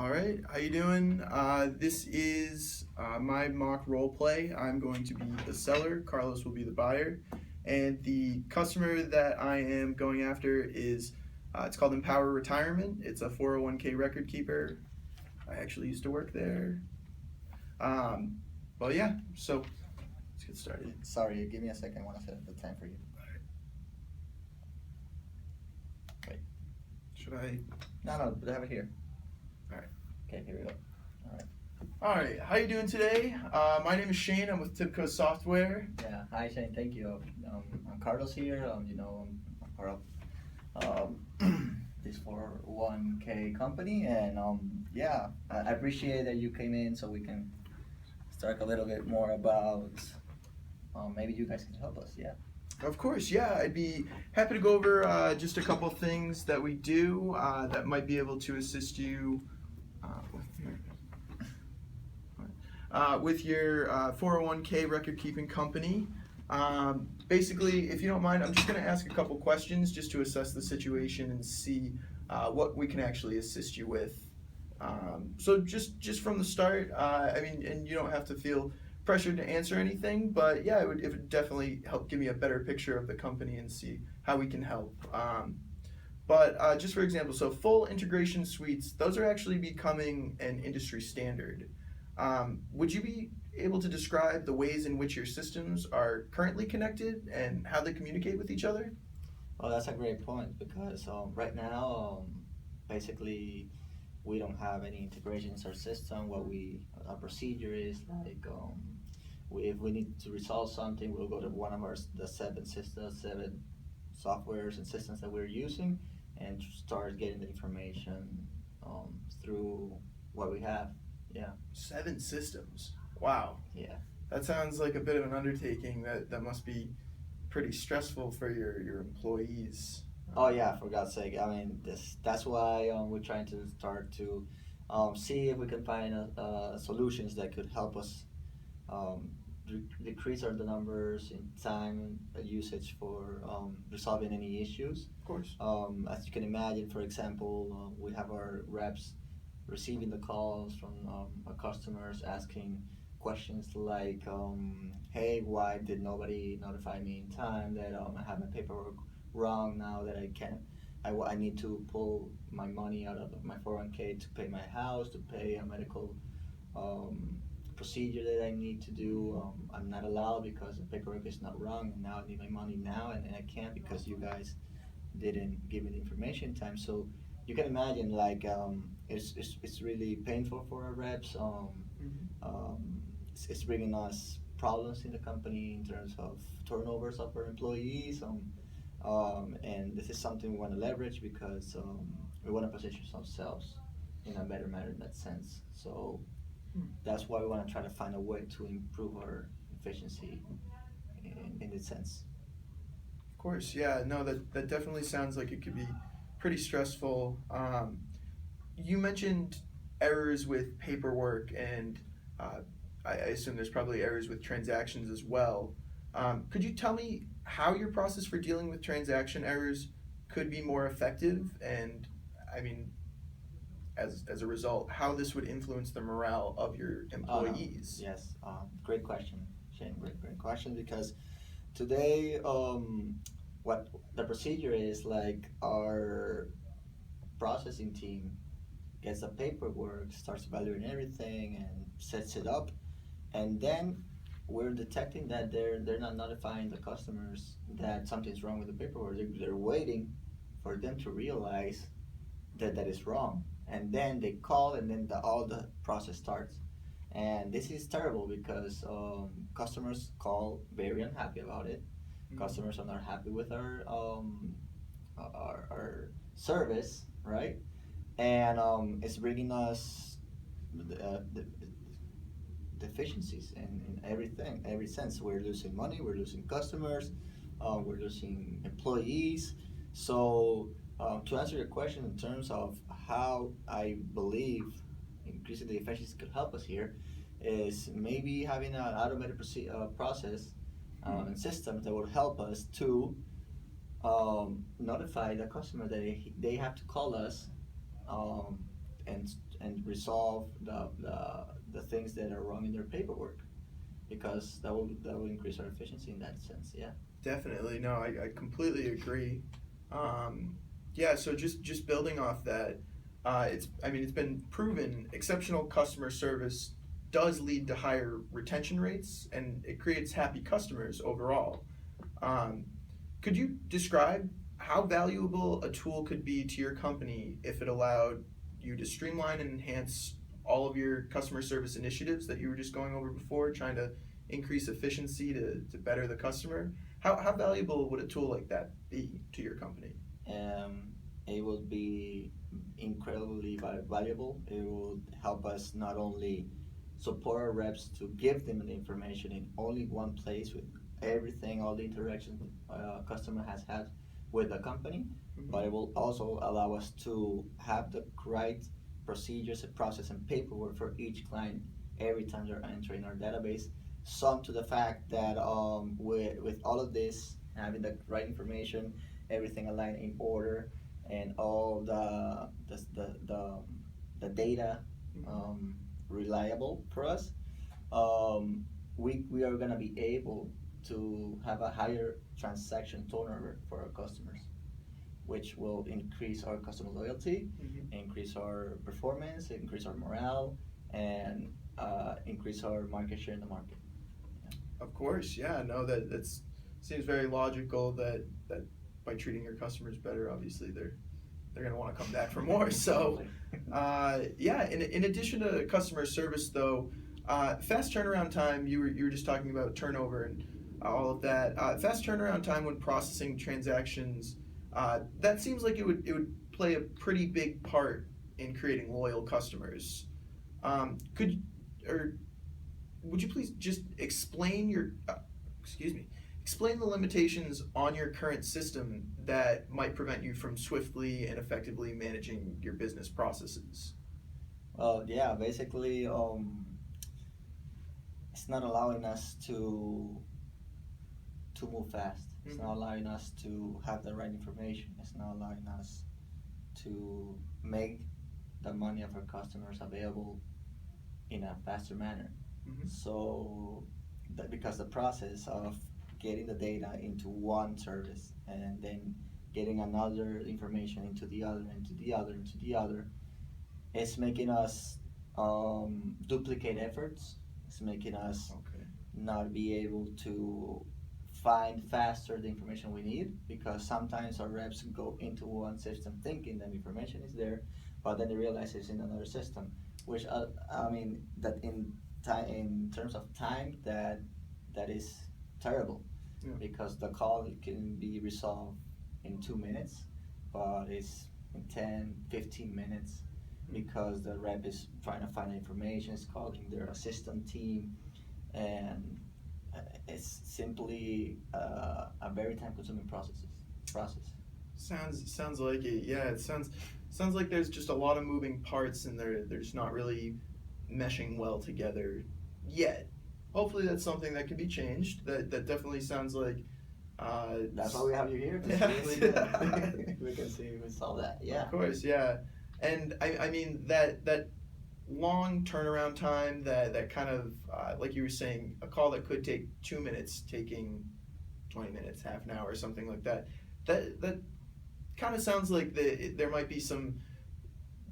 All right, how you doing? This is my mock role play. I'm going to be the seller. Carlos will be the buyer, and the customer that I am going after is it's called Empower Retirement. It's a 401k record keeper. I actually used to work there. Um, well, yeah. So let's get started. Sorry, give me a second. I want to set up the time for you. Wait. Should I? No, but I have it here. All right. Okay, here we go. All right. All right. How you doing today? My name is Shane. I'm with Tibco Software. Yeah. Hi, Shane. Thank you. I'm Carlos here. I'm part of this 401k company, and yeah, I appreciate that you came in so we can talk a little bit more about. Maybe you guys can help us. Yeah. Of course, yeah. I'd be happy to go over just a couple things that we do that might be able to assist you with your 401k record keeping company. Basically, if you don't mind, I'm just going to ask a couple questions just to assess the situation and see what we can actually assist you with. So just from the start, I mean, and you don't have to feel pressured to answer anything, but yeah, it would definitely help give me a better picture of the company and see how we can help. But just for example, so full integration suites, those are actually becoming an industry standard. Would you be able to describe the ways in which your systems are currently connected and how they communicate with each other? Oh, that's a great point because right now, basically, we don't have any integrations in our system. Our procedure is like, if we need to resolve something, we'll go to one of the seven softwares and systems that we're using, and start getting the information through what we have. Yeah. 7 systems. Wow. Yeah. That sounds like a bit of an undertaking. That must be pretty stressful for your employees. Oh yeah, for God's sake! I mean, that's why we're trying to start to see if we can find solutions that could help us decrease the numbers in time usage for resolving any issues. Of course. As you can imagine, for example, we have our reps receiving the calls from our customers asking questions like, "Hey, why did nobody notify me in time that I have my paperwork wrong now that I can't? I need to pull my money out of my 401k to pay my house, to pay a medical procedure that I need to do. I'm not allowed because the paperwork is not wrong, and now I need my money now, and I can't because you guys didn't give me the information in time." So you can imagine, like, it's really painful for our reps. It's bringing us problems in the company in terms of turnovers of our employees. And this is something we want to leverage because we want to position ourselves in a better manner in that sense. So that's why we want to try to find a way to improve our efficiency in this sense. Of course, yeah. No, that definitely sounds like it could be pretty stressful. You mentioned errors with paperwork, and I assume there's probably errors with transactions as well. Could you tell me how your process for dealing with transaction errors could be more effective, and I mean, as a result, how this would influence the morale of your employees? Yes, great question, Shane. Great question because today, what the procedure is, like, our processing team gets the paperwork, starts evaluating everything, and sets it up, and then we're detecting that they're not notifying the customers that something's wrong with the paperwork. They're waiting for them to realize that is wrong, and then they call, and then all the process starts. And this is terrible because customers call very unhappy about it. Customers are not happy with our service, right? And it's bringing us the deficiencies in everything, every sense. We're losing money, we're losing customers, we're losing employees. So to answer your question in terms of how I believe increasing the efficiency could help us here, is maybe having an automated process and systems that will help us to notify the customer that they have to call us, and and resolve the things that are wrong in their paperwork, because that will increase our efficiency in that sense. Yeah. Definitely. No, I completely agree. Yeah, so just building off that, it's been proven exceptional customer service does lead to higher retention rates and it creates happy customers overall. Um, could you describe how valuable a tool could be to your company if it allowed you to streamline and enhance all of your customer service initiatives that you were just going over before, trying to increase efficiency to better the customer? How valuable would a tool like that be to your company? It will be incredibly valuable. It will help us not only support our reps to give them the information in only one place with everything, all the interactions customer has had with the company, but it will also allow us to have the right procedures and process and paperwork for each client every time they're entering our database. Some to the fact that with all of this, having the right information, everything aligned in order, and all the data reliable for us, we are gonna be able to have a higher transaction turnover for our customers, which will increase our customer loyalty, increase our performance, increase our morale, and increase our market share in the market. Of course, yeah. No, that seems very logical. That by treating your customers better, obviously they're gonna want to come back for more. So, yeah. In addition to customer service, though, fast turnaround time. You were just talking about turnover and all of that. Fast turnaround time when processing transactions. That seems like it would play a pretty big part in creating loyal customers. Could or would you please just explain the limitations on your current system that might prevent you from swiftly and effectively managing your business processes? Well, yeah, basically, it's not allowing us to move fast. It's not allowing us to have the right information. It's not allowing us to make the money of our customers available in a faster manner. So, because the process of getting the data into one service and then getting another information into the other, into the other, into the other, it's making us duplicate efforts. It's making us not be able to find faster the information we need, because sometimes our reps go into one system thinking that information is there, but then they realize it's in another system, which that in terms of time, that is terrible. Because the call can be resolved in 2 minutes, but it's in 10-15 minutes, because the rep is trying to find information, is calling their assistant team, and it's simply a very time-consuming process. Sounds like it. Yeah, it sounds like there's just a lot of moving parts and they're just not really meshing well together yet. Hopefully that's something that can be changed. That definitely sounds like. That's why we have you here. To we can see we solve that. Yeah. Of course, yeah, and I mean that long turnaround time, that kind of like you were saying, a call that could take 2 minutes taking 20 minutes, half an hour, something like that. That kind of sounds like there might be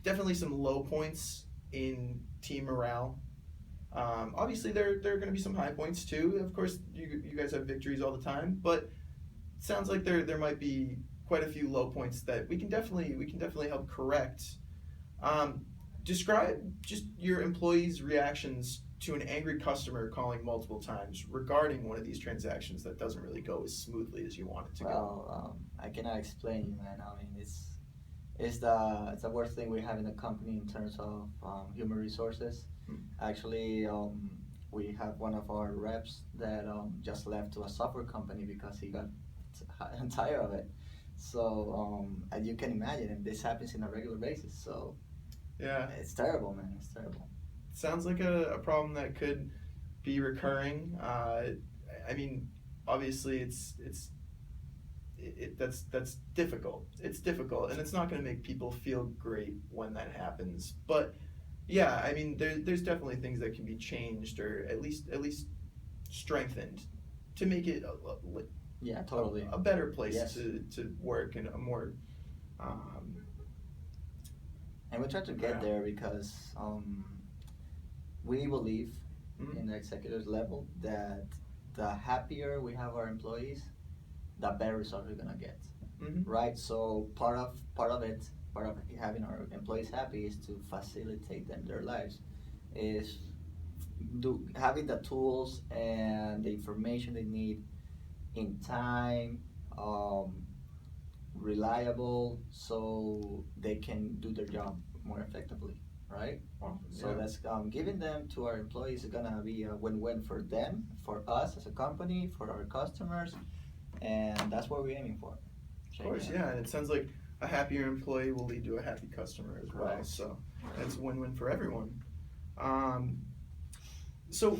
definitely some low points in team morale. Obviously, there are going to be some high points too. Of course, you guys have victories all the time, but it sounds like there might be quite a few low points that we can definitely help correct. Describe just your employees' reactions to an angry customer calling multiple times regarding one of these transactions that doesn't really go as smoothly as you want it to go. Well, I cannot explain you, man. I mean, it's the worst thing we have in the company in terms of human resources. Actually, we have one of our reps that just left to a software company because he got tired of it. So, as you can imagine, this happens on a regular basis. So, yeah, it's terrible, man. It's terrible. Sounds like a problem that could be recurring. I mean, obviously, that's difficult. It's difficult, and it's not going to make people feel great when that happens. But Yeah, I mean, there's definitely things that can be changed or at least strengthened to make it Yeah, totally. a better place Yes. to work and a more um, And we try to get yeah. there because we believe Mhm. in the executive level that the happier we have our employees, the better results we're gonna get, Mhm. right? So part of having our employees happy is to facilitate them their lives, is having the tools and the information they need in time, um, reliable, so they can do their job more effectively, right? Awesome. So Yeah. that's giving them to our employees is gonna be a win-win for them, for us as a company, for our customers, and that's what we're aiming for. Of course, yeah, and it sounds like a happier employee will lead to a happy customer as well. Correct. So that's a win-win for everyone. Um, so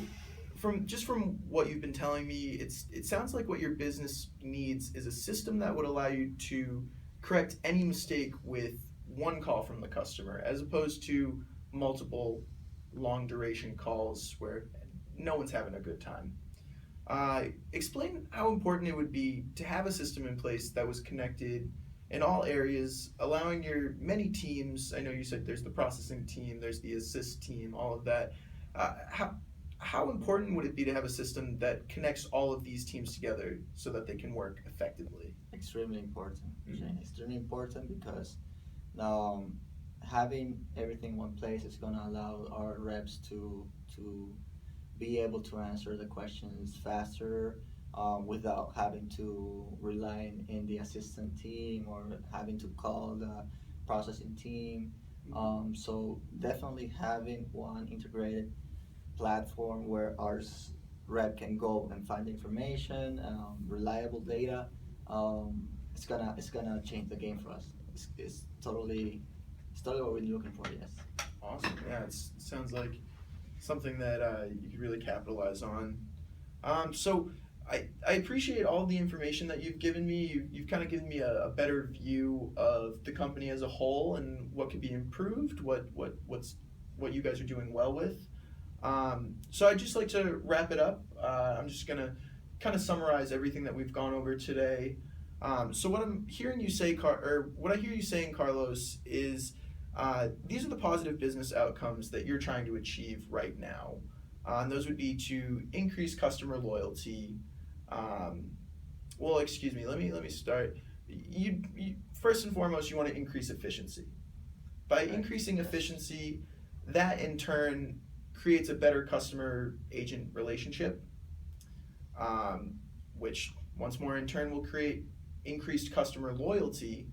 from what you've been telling me, it sounds like what your business needs is a system that would allow you to correct any mistake with one call from the customer, as opposed to multiple long duration calls where no one's having a good time. Explain how important it would be to have a system in place that was connected in all areas, allowing your many teams. I know you said there's the processing team, there's the assist team, all of that. How important would it be to have a system that connects all of these teams together so that they can work effectively? Extremely important, Mhm. Shane. Extremely important because um, having everything in one place is gonna allow our reps to be able to answer the questions faster, without having to rely in the assistant team or having to call the processing team. So definitely having one integrated platform where our rep can go and find information, reliable data. It's gonna change the game for us. It's totally what we're looking for. Yes. Awesome. Yeah, it sounds like something that you could really capitalize on. So I appreciate all the information that you've given me. You've kind of given me a better view of the company as a whole and what could be improved, what you guys are doing well with. So I'd just like to wrap it up. I'm just gonna kind of summarize everything that we've gone over today. So what I'm hearing you say, or what I hear you saying, Carlos, is these are the positive business outcomes that you're trying to achieve right now. And those would be to increase customer loyalty. Um, well, excuse me. Let me start. You first and foremost, you want to increase efficiency. By Right. increasing Yes. efficiency, that in turn creates a better customer agent relationship, um, which once more in turn will create increased customer loyalty.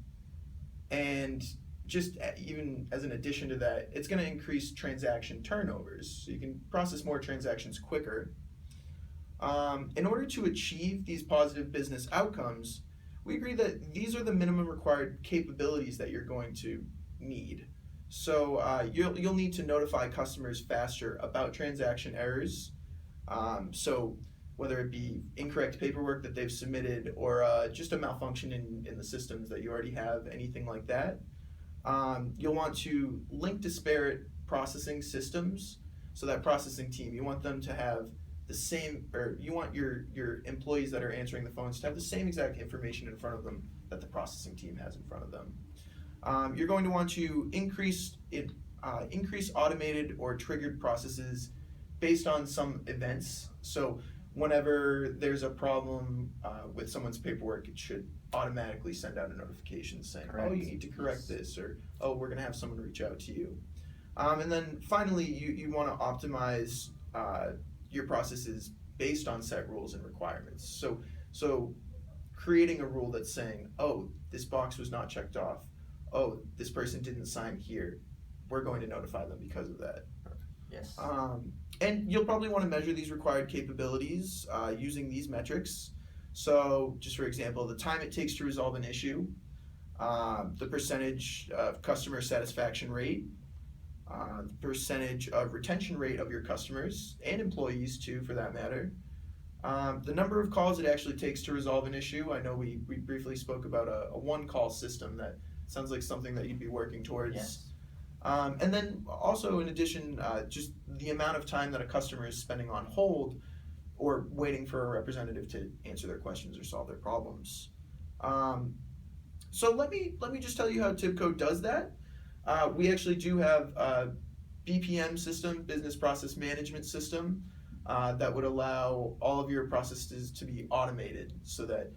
And just even as an addition to that, it's going to increase transaction turnovers. So you can process more transactions quicker. In order to achieve these positive business outcomes, we agree that these are the minimum required capabilities that you're going to need. So you'll need to notify customers faster about transaction errors. So whether it be incorrect paperwork that they've submitted or just a malfunction in the systems that you already have, anything like that. You'll want to link disparate processing systems. So that processing team, you want them to have the same, or you want your employees that are answering the phones to have the same exact information in front of them that the processing team has in front of them. You're going to want to increase automated or triggered processes based on some events. So whenever there's a problem with someone's paperwork, it should automatically send out a notification saying, "Oh, Correct. you need to correct Yes. this," or "Oh, we're going to have someone reach out to you." And then finally, you want to optimize your processes based on set rules and requirements. So creating a rule that's saying, "Oh, this box was not checked off. Oh, this person didn't sign here. We're going to notify them because of that." Perfect. Yes. And you'll probably want to measure these required capabilities using these metrics. So, just for example, the time it takes to resolve an issue, the percentage of customer satisfaction rate, the percentage of retention rate of your customers and employees too, for that matter. The number of calls it actually takes to resolve an issue. I know we briefly spoke about a one call system that sounds like something that you'd be working towards. Yes. And then also in addition, just the amount of time that a customer is spending on hold or waiting for a representative to answer their questions or solve their problems. So let me just tell you how TIBCO does that. We actually do have a BPM system, business process management system, that would allow all of your processes to be automated so that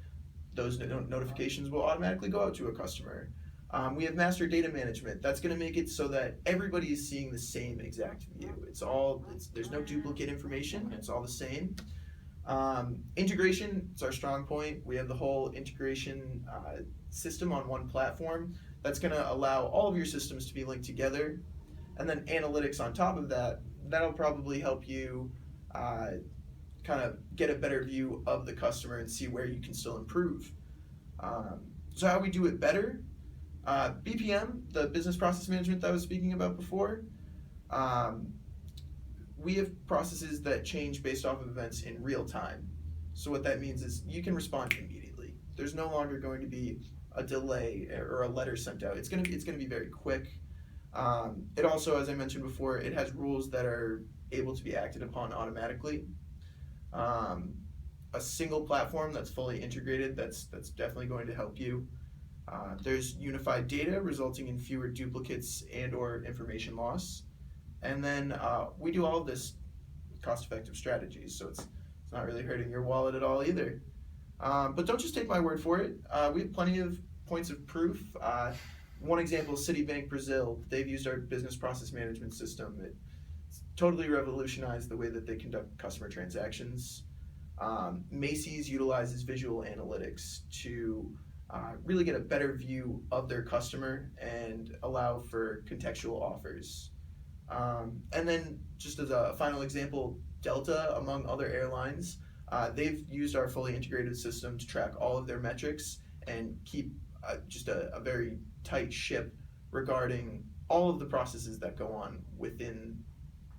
those notifications will automatically go out to a customer. We have master data management. That's going to make it so that everybody is seeing the same exact view. There's no duplicate information. It's all the same. Integration, it's our strong point. We have the whole integration system on one platform. That's going to allow all of your systems to be linked together. And then analytics on top of that, that'll probably help you kind of get a better view of the customer and see where you can still improve. So how we do it better? BPM, the business process management that I was speaking about before, we have processes that change based off of events in real time. So what that means is you can respond immediately. There's no longer going to be a delay or a letter sent out. It's going to be very quick. It also, as I mentioned before, it has rules that are able to be acted upon automatically. A single platform that's fully integrated, that's definitely going to help you. There's unified data resulting in fewer duplicates and or information loss. And then we do all of this with cost-effective strategies, so it's not really hurting your wallet at all either. But don't just take my word for it. We have plenty of points of proof. One example is Citibank Brazil. They've used our business process management system. It's totally revolutionized the way that they conduct customer transactions. Macy's utilizes visual analytics to really get a better view of their customer and allow for contextual offers. And then just as a final example, Delta, among other airlines, they've used our fully integrated system to track all of their metrics and keep just a very tight ship regarding all of the processes that go on within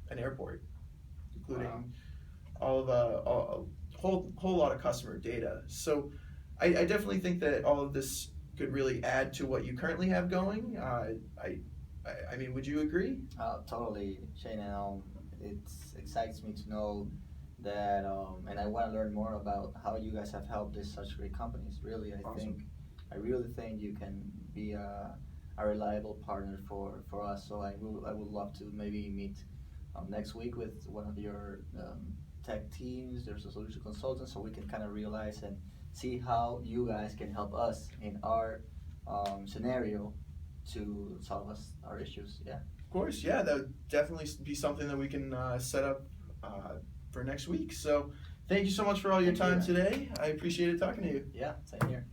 an airport, including all of a whole lot of customer data. So I definitely think that all of this could really add to what you currently have going. I mean, would you agree? Totally, Shane. It excites me to know that, and I want to learn more about how you guys have helped these such great companies. Really, Awesome. I really think you can be a reliable partner for us. So I would love to maybe meet next week with one of your tech teams. There's a solution consultant, so we can kind of realize and see how you guys can help us in our scenario to solve our issues. Yeah. Of course, yeah, that would definitely be something that we can set up for next week. So thank you so much for all your Thank you. time today. I appreciated talking to you. Yeah. Same here.